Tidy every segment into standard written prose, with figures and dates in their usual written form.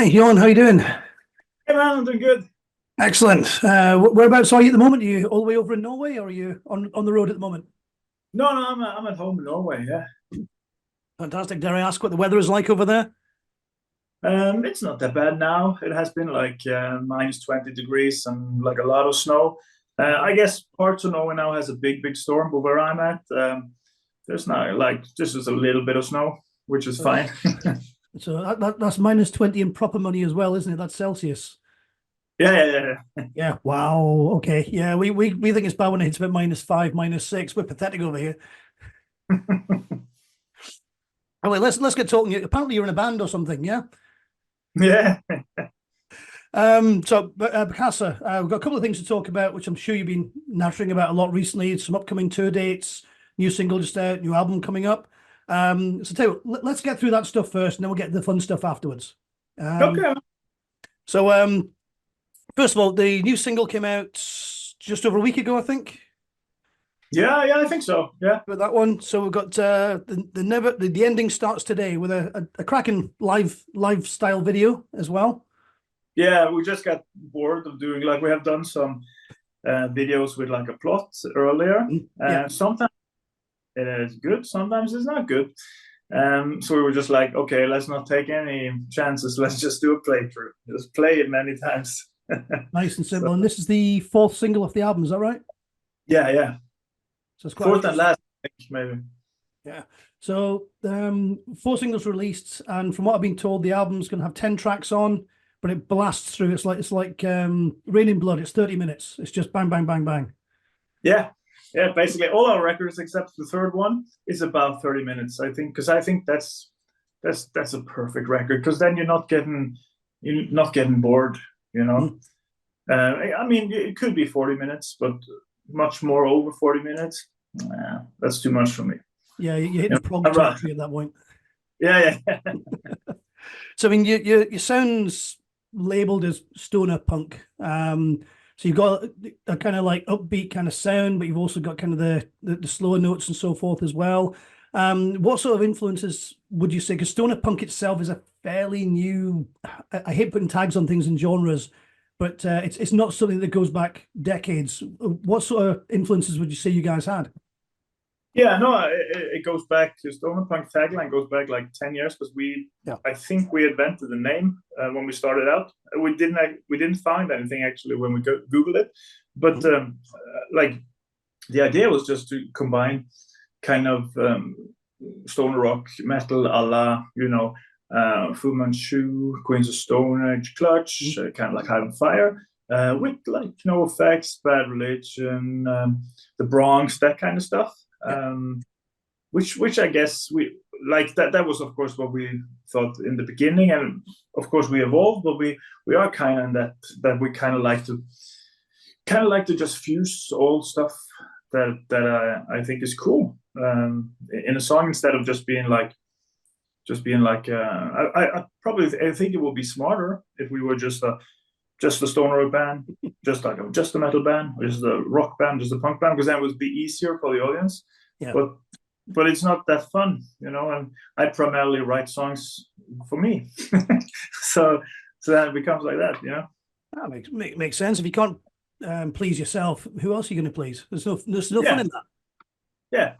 Hi, Jørn. How you doing? Hey man, I'm doing good. Excellent. Whereabouts are you at the moment? Are you all the way over in Norway, or are you on the road at the moment? No, I'm at home in Norway. Yeah, Fantastic. Dare I ask what the weather is like over there? it's not that bad now. It has been like minus 20 degrees and like a lot of snow. I guess parts of Norway now has a big storm, but where I'm at, there's not like just a little bit of snow, which is Okay. fine. So that's minus 20 in proper money as well, isn't it? That's Celsius. Yeah. Yeah. Wow. Okay. Yeah. We think it's bad when it hits about -5, -6. We're pathetic over here. Anyway, let's get talking. Apparently, you're in a band or something. Yeah. Yeah. Bokassa, we've got a couple of things to talk about, which I'm sure you've been nattering about a lot recently. Some upcoming tour dates, new single just out, new album coming up. So tell you, let's get through that stuff first, and then we'll get to the fun stuff afterwards. Okay. So first of all, the new single came out just over a week ago, I think. Yeah, I think so. Yeah. With that one, so we've got the ending starts today with a cracking live style video as well. Yeah, we just got bored of doing like we have done some videos with like a plot earlier. Yeah. Sometimes it is good, sometimes it's not good. So we were just like, okay, let's not take any chances. Let's just do a playthrough. Just play it many times. Nice and simple. So, And this is the fourth single off the album, is that right? yeah. So it's quite Fourth and last, I think, maybe. yeah. So four singles released, and from what I've been told, the album's going to have 10 tracks on, but it blasts through. It's like Raining Blood. It's 30 minutes. It's just bang, bang, bang, bang. Yeah. Basically, all our records except the third one is about 30 minutes, I think, because I think that's a perfect record, because then you're not getting bored, you know. I mean, it could be 40 minutes, but much more over 40 minutes. That's too much for me. Yeah, you hit the prog Right. territory at that point. Yeah. So I mean, your sound's labeled as stoner punk. So you've got a kind of like upbeat kind of sound, but you've also got kind of the slower notes and so forth as well. What sort of influences would you say? Because stoner punk itself is a fairly new. I hate putting tags on things and genres, but it's not something that goes back decades. What sort of influences would you say you guys had? Yeah, no, it goes back. The Stoner Punk tagline goes back like 10 years, because I think we invented the name when we started out. We didn't find anything actually when we Googled it, but like the idea was just to combine kind of stoner rock, metal, a la Fu Manchu, Queens of Stone Age, Clutch, kind of like High on Fire, with like No Effects, Bad Religion, the Bronx, that kind of stuff. Which I guess we like that was of course what we thought in the beginning, and of course we evolved, but we are kind of in that we kind of like to just fuse all stuff that I think is cool in a song, instead of just being like I think it would be smarter if we were just a stoner band, just a metal band, or just a rock band, just a punk band, because that would be easier for the audience. Yeah. But it's not that fun, and I primarily write songs for me. so that it becomes like that. That makes sense. If you can't please yourself, who else are you going to please? There's no fun in that. Yeah.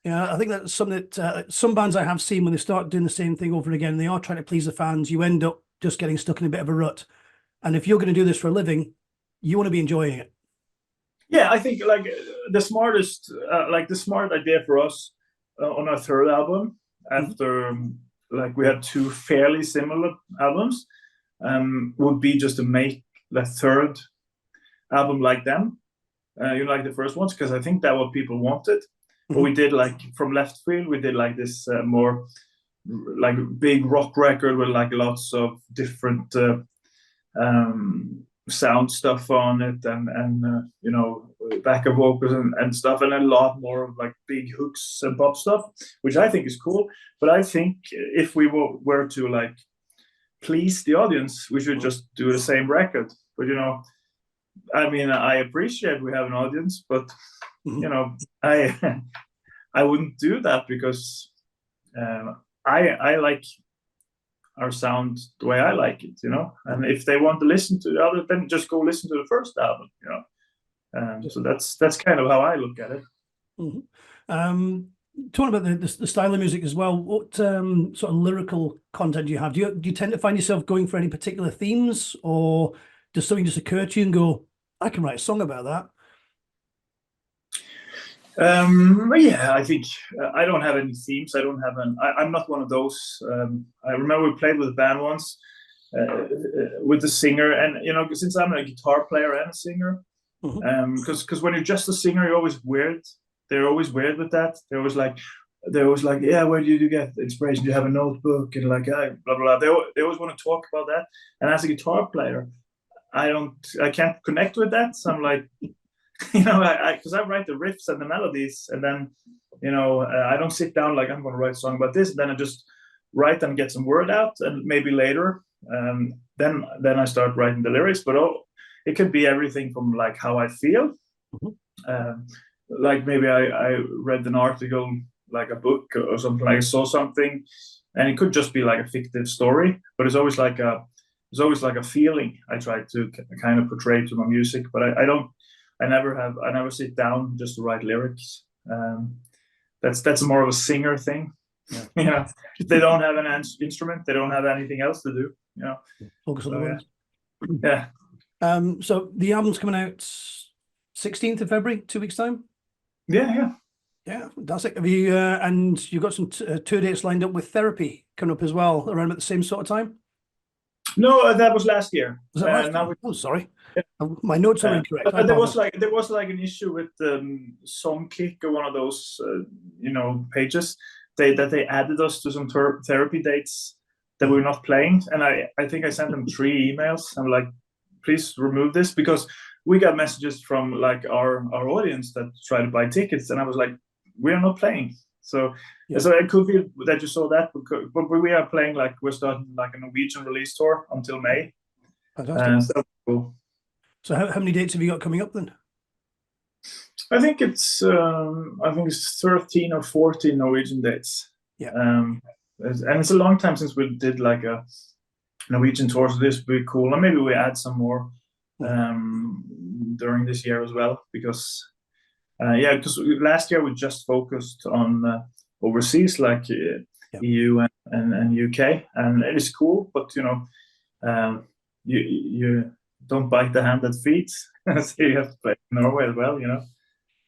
Yeah, I think that's something that some bands I have seen, when they start doing the same thing over and again, they are trying to please the fans. You end up just getting stuck in a bit of a rut. And if you're going to do this for a living, you want to be enjoying it. Yeah, I think like the smart idea for us on our third album, after like we had two fairly similar albums, would be just to make the third album like them, like the first ones, because I think that what people wanted. But we did like from left field, we did like this more like big rock record with like lots of different sound stuff on it, and backup vocals and stuff, and a lot more of like big hooks and pop stuff, which I think is cool. But I think if we were to like please the audience, we should just do the same record. But I mean, I appreciate we have an audience, but I wouldn't do that, because I like our sound the way I like it, you know. And if they want to listen to the other, then just go listen to the first album, you know. So that's kind of how I look at it. Mm-hmm. Talking about the style of music as well, what sort of lyrical content do you have? Do you tend to find yourself going for any particular themes, or does something just occur to you and go, I can write a song about that? Yeah, I think I don't have any themes. I don't have I'm not one of those. I remember we played with a band once with the singer, and you know, since I'm a guitar player and a singer, because when you're just a singer, you're always weird. They're always weird with that. They're always like, yeah, where do you get inspiration? Do you have a notebook? And like, blah blah blah. They always want to talk about that. And as a guitar player, I can't connect with that. So I'm like, you know, because I write the riffs and the melodies, and then, you know, I don't sit down like I'm going to write a song about this. And then I just write and get some word out, and maybe later, then I start writing the lyrics. But it could be everything from like how I feel. Like maybe I read an article, like a book or something, like I saw something, and it could just be like a fictive story, but it's always like a feeling I try to kind of portray to my music. But I never sit down just to write lyrics. That's more of a singer thing. Yeah. You know, they don't have an instrument, they don't have anything else to do, you know. Focus on the words. Yeah. So the album's coming out 16th of February, 2 weeks time. Yeah, fantastic. Have you and you've got some tour dates lined up with Therapy coming up as well around about the same sort of time? No, that was last year. Was that last year? Oh, sorry. Yeah. My notes are incorrect. But there was like an issue with Songkick or one of those you know, pages. They added us to some Therapy dates that we're not playing, and I think I sent them 3 emails. I'm like, please remove this, because we got messages from like our audience that try to buy tickets, and I was like, we are not playing. So it could be that you saw that, but we are playing, like we're starting like a Norwegian release tour until May. Fantastic. So cool. So how many dates have you got coming up then? I think it's 13 or 14 Norwegian dates. Yeah. And it's a long time since we did like a Norwegian tour, so this will be cool. And maybe we add some more during this year as well, because last year we just focused on overseas, like EU and UK, and it is cool, but you know, you don't bite the hand that feeds. So you have to play in Norway as well, you know.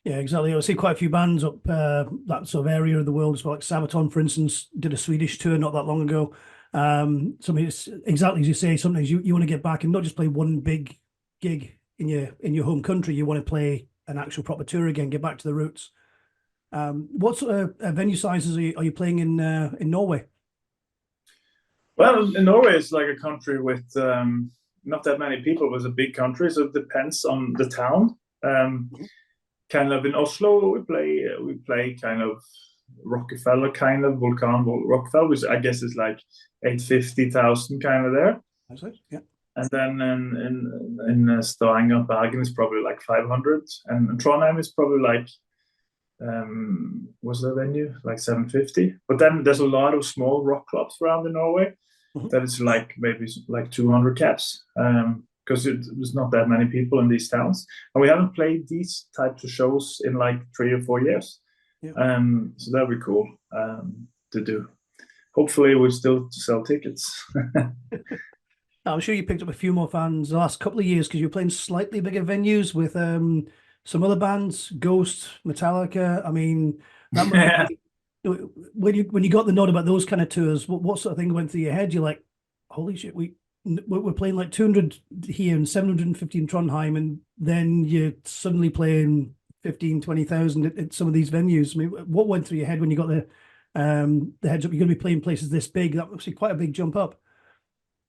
Yeah, exactly. I see quite a few bands up that sort of area of the world as well. Like Sabaton, for instance, did a Swedish tour not that long ago. So I mean, it's exactly as you say. Sometimes you want to get back and not just play one big gig in your home country. You want to play an actual proper tour again, get back to the roots. What sort of venue sizes are you playing in Norway? Well, in Norway it's like a country with not that many people. It was a big country, so it depends on the town. Kind of in Oslo, we play kind of Rockefeller, kind of Rockefeller, which I guess is like 850,000 kind of there. That's it, yeah. And then in Stavanger, Bergen is probably like 500, and Trondheim is probably like what's the venue, like 750. But then there's a lot of small rock clubs around in Norway that is like maybe like 200 caps, because there's not that many people in these towns, and we haven't played these types of shows in like 3 or 4 years. So that'd be cool to do. Hopefully we'll still sell tickets. I'm sure you picked up a few more fans the last couple of years because you're playing slightly bigger venues with some other bands, Ghost, Metallica. I mean, that when you got the nod about those kind of tours, what sort of thing went through your head? You're like, holy shit, we're playing like 200 here and 750 in Trondheim, and then you're suddenly playing 15, 20,000 at some of these venues. I mean, what went through your head when you got the heads up? You're going to be playing places this big. That must be quite a big jump up.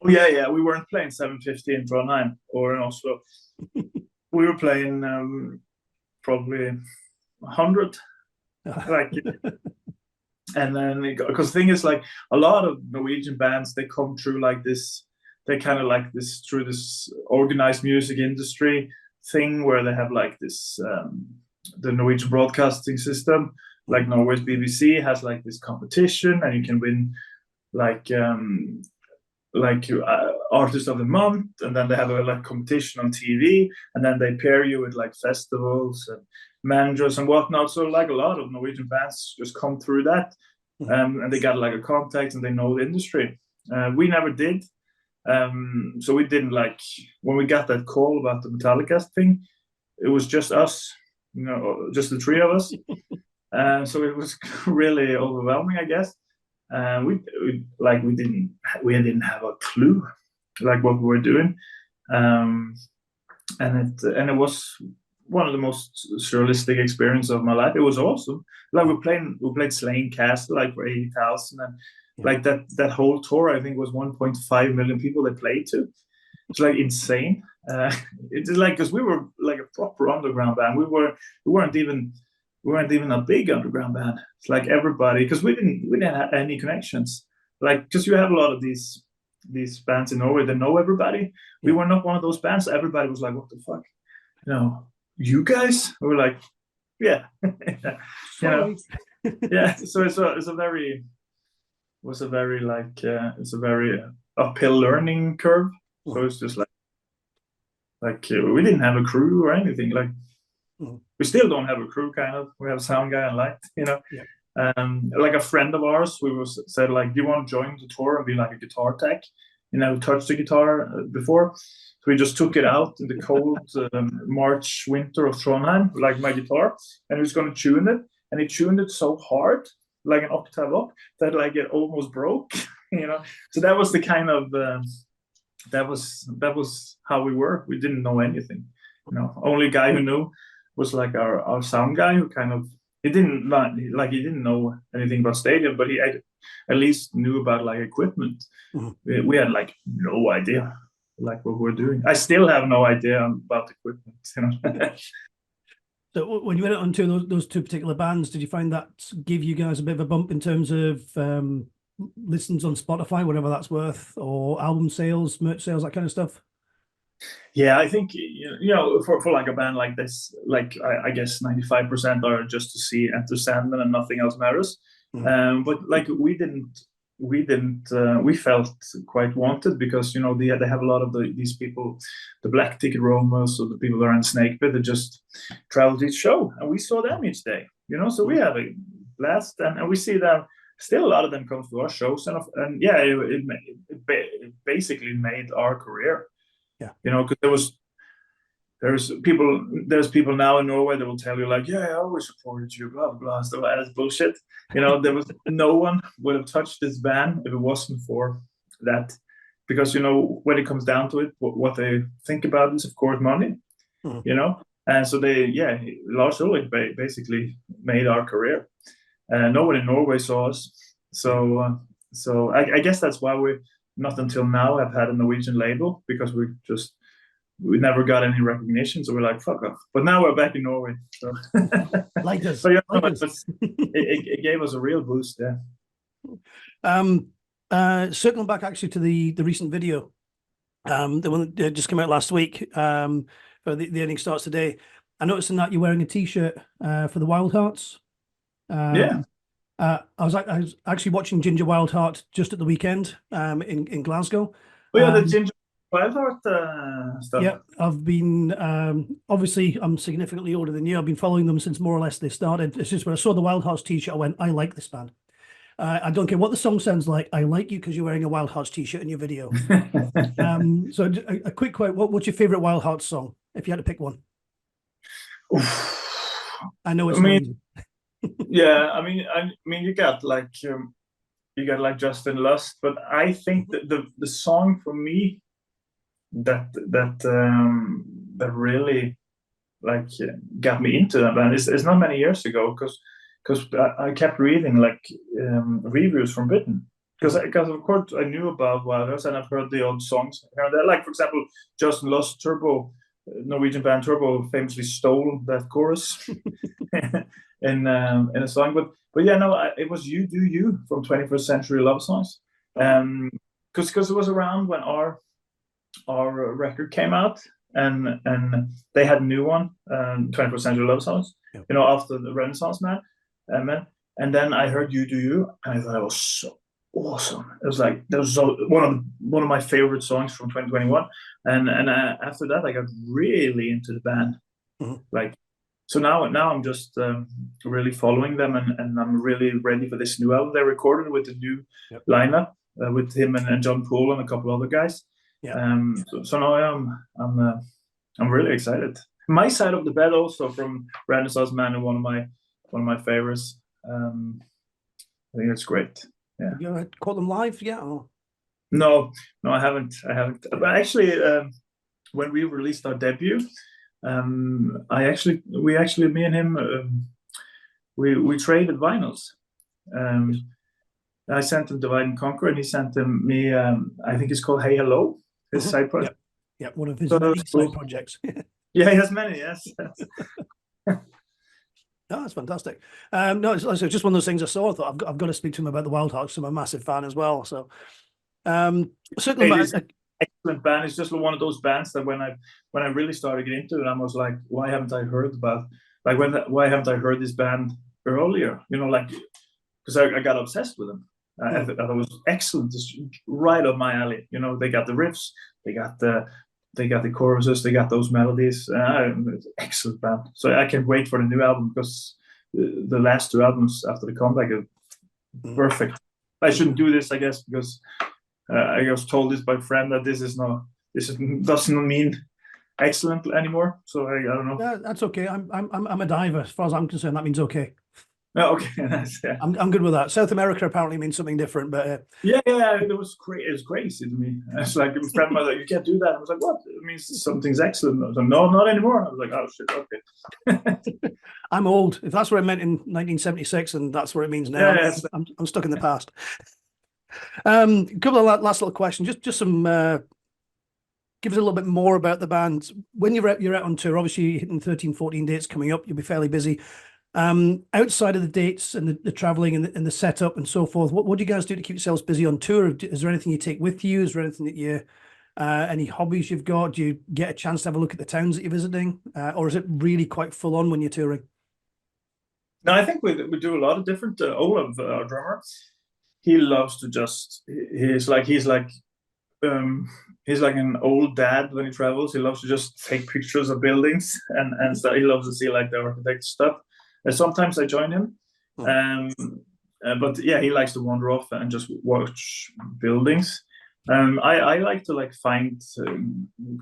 Oh, yeah. We weren't playing 750 in Trondheim or in Oslo. We were playing probably 100. Like, and then because the thing is, like, a lot of Norwegian bands, they come through like this. They kind of like this through this organized music industry thing where they have like this the Norwegian broadcasting system, like Norway's BBC has like this competition, and you can win like like artist of the month, and then they have a like competition on TV, and then they pair you with like festivals and managers and whatnot. So like a lot of Norwegian bands just come through that, and they got like a contact and they know the industry. We never did. So we didn't like when we got that call about the Metallica thing. It was just us, you know, just the three of us. So it was really overwhelming, I guess. We didn't have a clue like what we were doing, and it was one of the most surrealistic experience of my life. It was awesome. Like we played Slane Castle like for 80,000, and like that whole tour I think was 1.5 million people they played to. It's like insane. It's like because we were like a proper underground band. We weren't even a big underground band. It's like everybody, because we didn't have any connections. Like because you have a lot of these bands in Norway that know everybody. We were not one of those bands. Everybody was like, "What the fuck?" You know, you guys? We were like, "Yeah," you know, yeah. So it's a very uphill learning curve. So it's just like we didn't have a crew or anything. Like we still don't have a crew. Kind of. We have a sound guy and light. You know. Yeah. Like a friend of ours, said like, "Do you want to join the tour and be like a guitar tech? You know, touch the guitar before." So we just took it out in the cold March winter of Trondheim, like my guitar, and he was going to tune it, and he tuned it so hard, like an octave up, that like it almost broke. You know. So that was the kind of that was how we were. We didn't know anything. You know, only guy who knew was like our sound guy, who kind of he didn't know anything about stadium, but he at least knew about like equipment. We had like no idea like what we're doing. I still have no idea about equipment. You know. So when you went onto those two particular bands, did you find that give you guys a bit of a bump in terms of listens on Spotify, whatever that's worth, or album sales, merch sales, that kind of stuff? Yeah, I think you know for like a band like this, like I guess 95% are just to see Enter Sandman and nothing else matters. But like we felt quite wanted because you know they have a lot of these people, the Black Ticket Roamers or the people that are in Snakebit that just travel to each show, and we saw them each day. You know, so we have a blast, and we see them. Still, a lot of them come to our shows, and yeah, it basically made our career. Yeah, you know, because there's people now in Norway that will tell you like, yeah, I always supported you, blah blah, stuff like that's bullshit. You know, there was no one would have touched this band if it wasn't for that, because you know when it comes down to it, what they think about is of course money. You know, and so Lars Ulrich basically made our career. No one in Norway saw us, so I guess that's why we not until now have had a Norwegian label, because we never got any recognition, so we're like fuck off. But now we're back in Norway, so like this. So, it gave us a real boost. Circling back actually to the recent video, the one that just came out last week, for the ending starts today. I noticed in that you're wearing a t-shirt for the Wild Hearts. I was actually watching Ginger Wildheart just at the weekend in Glasgow. Oh yeah, the Ginger Wildheart stuff. Yeah, I've been obviously I'm significantly older than you. I've been following them since more or less they started. It's just when I saw the Wild Hearts t-shirt, I went, I like this band. I don't care what the song sounds like. I like you because you're wearing a Wild Hearts t-shirt in your video. So a quick quote. What's your favorite Wild Hearts song, if you had to pick one? I know it's. Yeah, I mean, you got like Justin Lust, but I think that the song for me that really like got me into that band is not many years ago, because I kept reading like reviews from Britain, because of course I knew about Wild Hearts and I've heard the old songs here and there. Like for example, Justin Lust, Norwegian band Turbo famously stole that chorus in a song, but yeah, no, it was "You Do You" from 21st Century Love Songs, because it was around when our record came out, and they had a new one, 21st Century Love Songs, you know, after the Renaissance Man, and then I heard "You Do You," and I thought it was awesome. It was like that was one of my favorite songs from 2021. And after that, I got really into the band. Mhm. Like, so now I'm just really following them, and I'm really ready for this new album they recorded with the new Yep. lineup with him and John Paul and a couple other guys. Yeah. So now I'm really excited. My side of the bed also from Renaissance Man, and one of my favorites. I think it's great. Yeah. Have you ever caught them live yet? Or? No, I haven't. But actually, when we released our debut, me and him, we traded vinyls. I sent him Divide and Conquer, and he sent me. I think it's called Hey Hello, his side project. Yeah, one of his many side projects. Yeah, he has many. Yes. No, that's fantastic. No, it's just one of those things I saw. I thought I've got to speak to him about the Wild Hearts. I'm a massive fan as well. So certainly, excellent band. It's just one of those bands that when I really started getting into it, I was like, why haven't I heard this band earlier? You know, like because I got obsessed with them. I thought it was excellent. It's right up my alley. You know, they got the riffs, they got the choruses, they got those melodies. Excellent band. So I can't wait for the new album because the last two albums after the comeback are perfect. I shouldn't do this, I guess, because I was told this by a friend that this doesn't mean excellent anymore. So I don't know. Yeah, that's okay. I'm a diver. As far as I'm concerned, that means okay. Oh, okay, nice. Yeah. I'm good with that. South America apparently means something different, but yeah, it was great. It was crazy to me. It's like a friend was like, "You can't do that." I was like, "What? It means something's excellent." I was like, "No, not anymore." I was like, "Oh shit, okay." I'm old. If that's what I meant in 1976, and that's what it means now, I'm stuck in the past. A couple of last little questions. Just some. Give us a little bit more about the band. When you're out on tour, obviously you're hitting 13, 14 dates coming up. You'll be fairly busy. Outside of the dates and the traveling and the setup and so forth, what do you guys do to keep yourselves busy on tour? Is there anything you take with you? Is there anything that you, any hobbies you've got? Do you get a chance to have a look at the towns that you're visiting? Or is it really quite full on when you're touring? No, I think we do a lot of different. Olaf, our drummer, he loves to just. He's like an old dad when he travels. He loves to just take pictures of buildings and stuff. He loves to see like the architect stuff. And sometimes I join him, but yeah, he likes to wander off and just watch buildings. I like to like find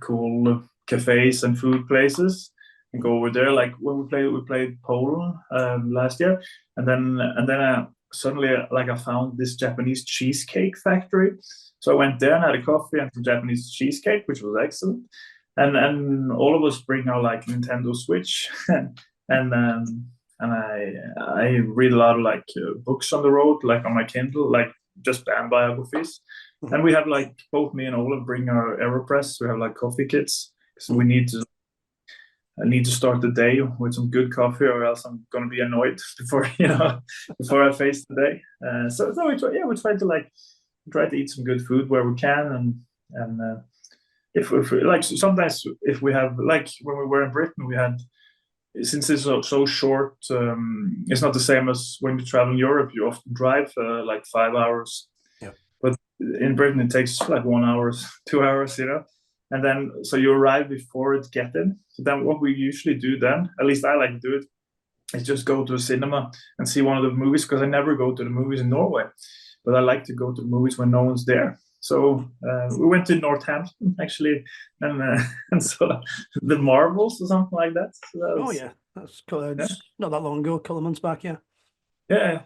cool cafes and food places and go over there. Like when we played Poland last year, and then suddenly like I found this Japanese cheesecake factory. So I went there and had a coffee and some Japanese cheesecake, which was excellent. And all of us bring our like Nintendo Switch and I read a lot of like books on the road, like on my Kindle, like just band biographies. And we have like both me and Olaf bring our AeroPress. We have like coffee kits because I need to start the day with some good coffee, or else I'm gonna be annoyed before I face the day. So we try to eat some good food where we can, and if like sometimes if we have like when we were in Britain, we had. Since it's so short, it's not the same as when you travel in Europe. You often drive like 5 hours. Yeah. But in Britain, it takes like 1 hour, 2 hours, you know. And then so you arrive before it gets in. So then what we usually do then, at least I like to do it, is just go to a cinema and see one of the movies because I never go to the movies in Norway, but I like to go to the movies when no one's there. So we went to Northampton actually, and saw the Marvels or something like that. So yeah, that's not that long ago, a couple of months back. Yeah.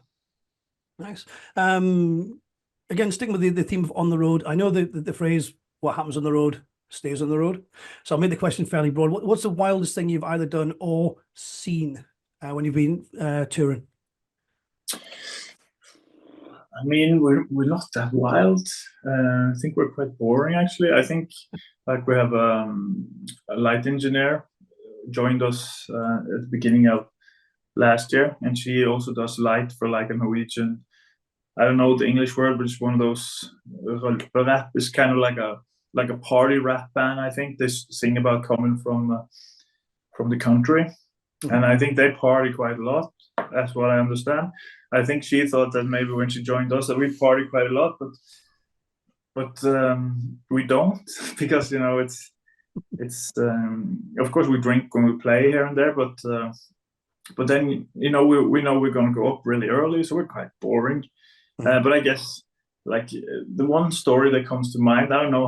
Nice. Again, sticking with the theme of on the road. I know the phrase "what happens on the road stays on the road," so I'll make the question fairly broad. What's the wildest thing you've either done or seen when you've been touring? I mean, we're not that wild. I think we're quite boring, actually. I think like we have a light engineer joined us at the beginning of last year, and she also does light for like a Norwegian. I don't know the English word, but it's one of those rap. It's kind of like a party rap band. I think they sing about coming from the country. and I think they party quite a lot. That's what I understand. I think she thought that maybe when she joined us that we party quite a lot, but we don't, because it's of course we drink when we play here and there, but then we know we're gonna go up really early, so we're quite boring. But I guess like the one story that comes to mind, I don't know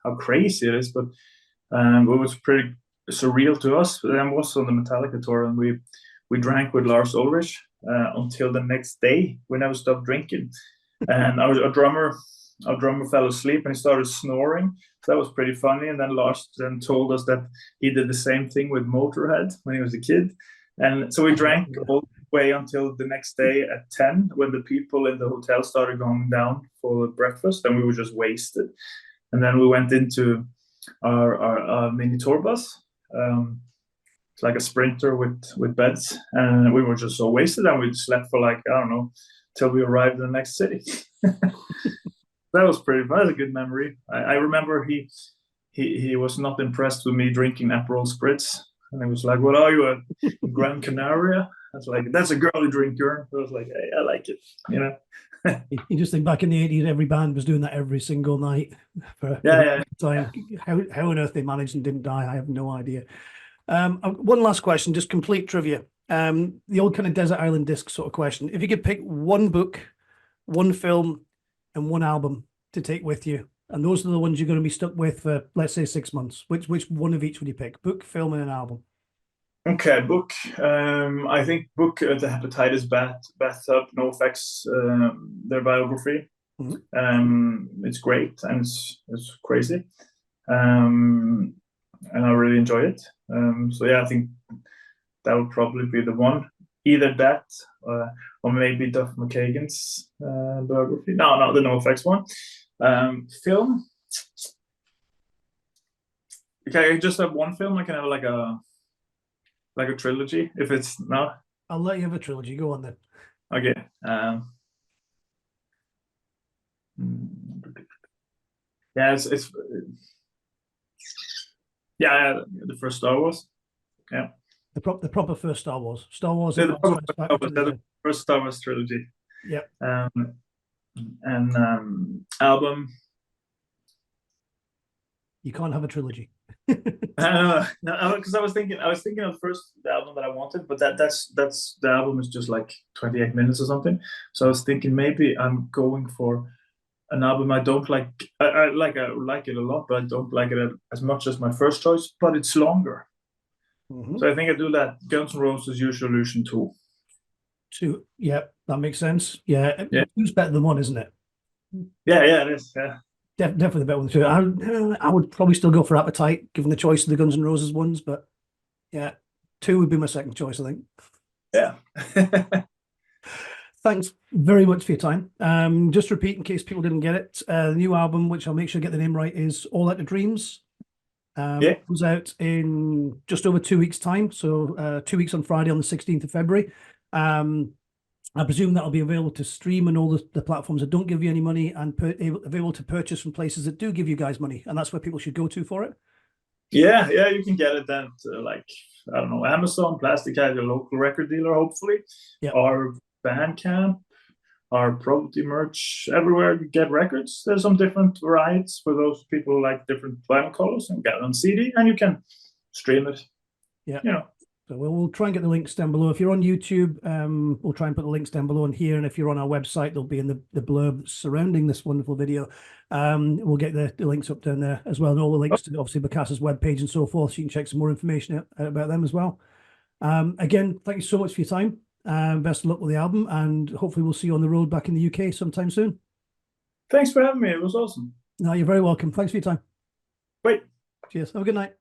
how crazy it is, but it was pretty surreal to us. I was on the Metallica tour, and we drank with Lars Ulrich until the next day. We never stopped drinking, and our drummer fell asleep and he started snoring. So that was pretty funny. And then Lars then told us that he did the same thing with Motorhead when he was a kid. And so we drank all the way until the next day at 10, when the people in the hotel started going down for breakfast, and we were just wasted. And then we went into our mini tour bus. It's like a Sprinter with beds, and we were just so wasted, and we slept for like, I don't know, till we arrived in the next city. That was pretty fun. That's a good memory. I remember he was not impressed with me drinking Aperol Spritz, and he was like, "What are you at Gran Canaria?" I was like, "That's a girly drink, Jørn." I was like, "Hey, I like it," You just think back in the 80s, every band was doing that every single night for time. How on earth they managed and didn't die, I have no idea. One last question, just complete trivia. The old kind of desert island disc sort of question. If you could pick one book, one film, and one album to take with you, and those are the ones you're going to be stuck with for, let's say, 6 months, which one of each would you pick? Book, film, and an album. Okay, book. I think book, The Hepatitis Bathtub, NoFX, their biography. It's great, and it's crazy, and I really enjoy it. So yeah, I think that would probably be the one. Either that, or maybe Duff McKagan's biography. No, the NoFX one. Film. Okay, I just have one film. I can have like a trilogy. If it's not, I'll let you have a trilogy. Go on then. Okay. Yeah, it's the first Star Wars. Yeah. The proper first Star Wars. Star Wars. Yeah, the first Star Wars trilogy. Yep. And album. You can't have a trilogy. No, because I was thinking of the album that I wanted, but that's the album is just like 28 minutes or something. So I was thinking maybe I'm going for an album I don't like. I like it a lot, but I don't like it as much as my first choice. But it's longer. So I think I do that. Guns N' Roses, Use Your Illusion 2. Yeah, that makes sense. Yeah. Two's better than one, isn't it? Yeah, it is. Yeah. Definitely better than two. I would probably still go for Appetite, given the choice of the Guns N' Roses ones, but yeah, 2 would be my second choice, I think. Yeah. Thanks very much for your time. Just repeat in case people didn't get it. The new album, which I'll make sure I get the name right, is All Out of Dreams. It comes out in just over 2 weeks' time. So 2 weeks on Friday on the 16th of February. I presume that'll be available to stream on all the platforms that don't give you any money, and available to purchase from places that do give you guys money. And that's where people should go to for it. Yeah, you can get it then like, I don't know, Amazon, Plastic Hat, your local record dealer, hopefully. Yep. Or Bandcamp, or Probity Merch, everywhere you get records. There's some different varieties for those people who like different vinyl colors, and get it on CD, and you can stream it. Yeah. So we'll try and get the links down below. If you're on YouTube, we'll try and put the links down below and here. And if you're on our website, they'll be in the blurb surrounding this wonderful video. We'll get the links up down there as well, and all the links to obviously Bokassa's webpage and so forth, so you can check some more information out about them as well. Again, thank you so much for your time. Best of luck with the album, and hopefully we'll see you on the road back in the UK sometime soon. Thanks for having me. It was awesome. No, you're very welcome. Thanks for your time. Great. Cheers. Have a good night.